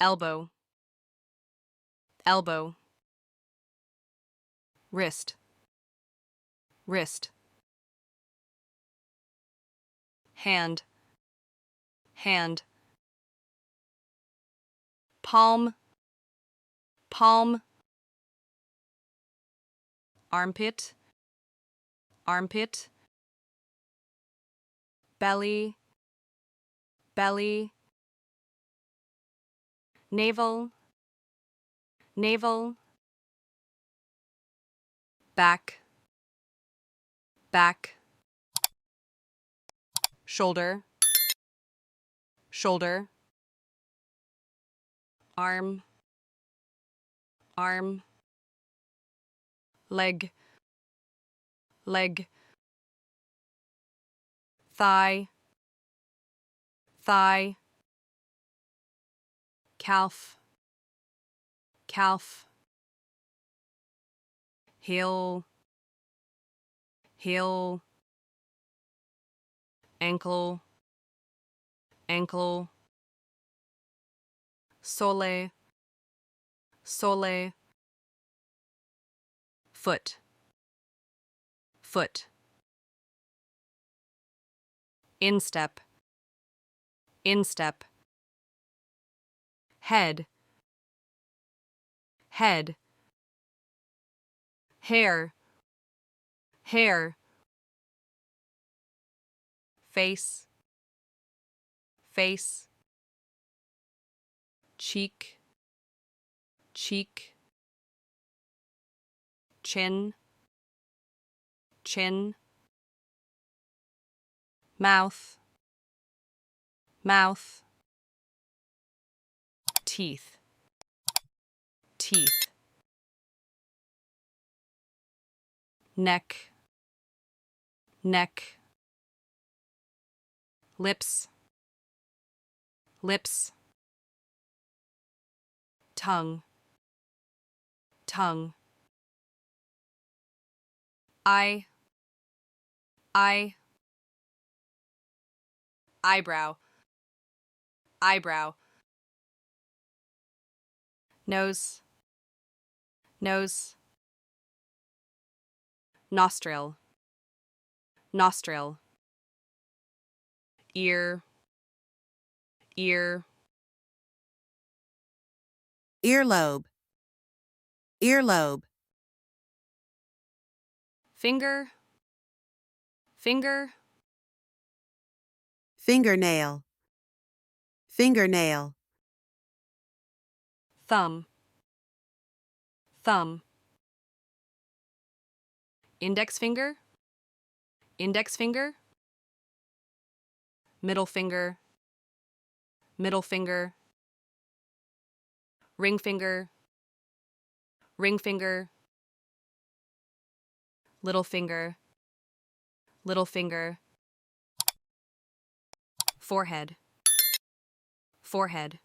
elbow, elbow. Wrist, wrist. Hand, hand. Palm, palm. Armpit, armpit. Belly, belly. Navel, navel. Back, back. Shoulder, shoulder. Arm, arm. Leg, leg. Thigh, thigh. Calf, calf. Heel, heel. Ankle, ankle. Sole, sole. Foot, foot. Instep, instep. Head, head. Hair, hair. Face, face. Cheek, cheek. Chin, chin. Mouth, mouth. Teeth, teeth. Neck, neck. Lips, lips. Tongue, tongue. Eye, eye. Eyebrow, eyebrow. Nose, nose. Nostril, nostril. Ear, ear. Earlobe, earlobe. Finger, finger. Fingernail, fingernail. Thumb, thumb. Index finger, index finger. Middle finger, middle finger. Ring finger, ring finger. Little finger, little finger. Forehead, forehead.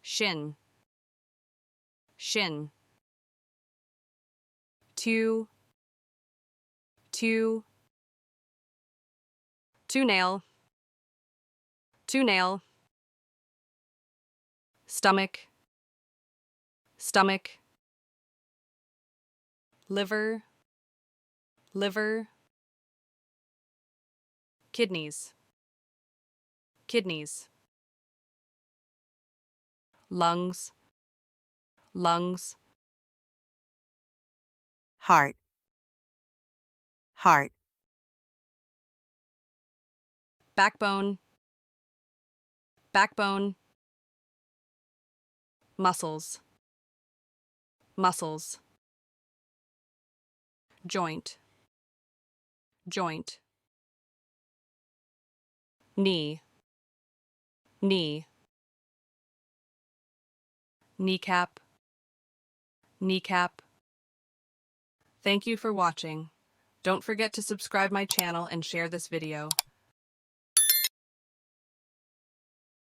Shin, shin. Two, two. Toenail, toenail. Stomach, stomach. Liver, liver. Kidneys, kidneys. Lungs, lungs. Heart, heart. Backbone, backbone. Muscles, muscles. Joint, joint. Knee, knee. Kneecap, kneecap. Thank you for watching. Don't forget to subscribe my channel and share this video.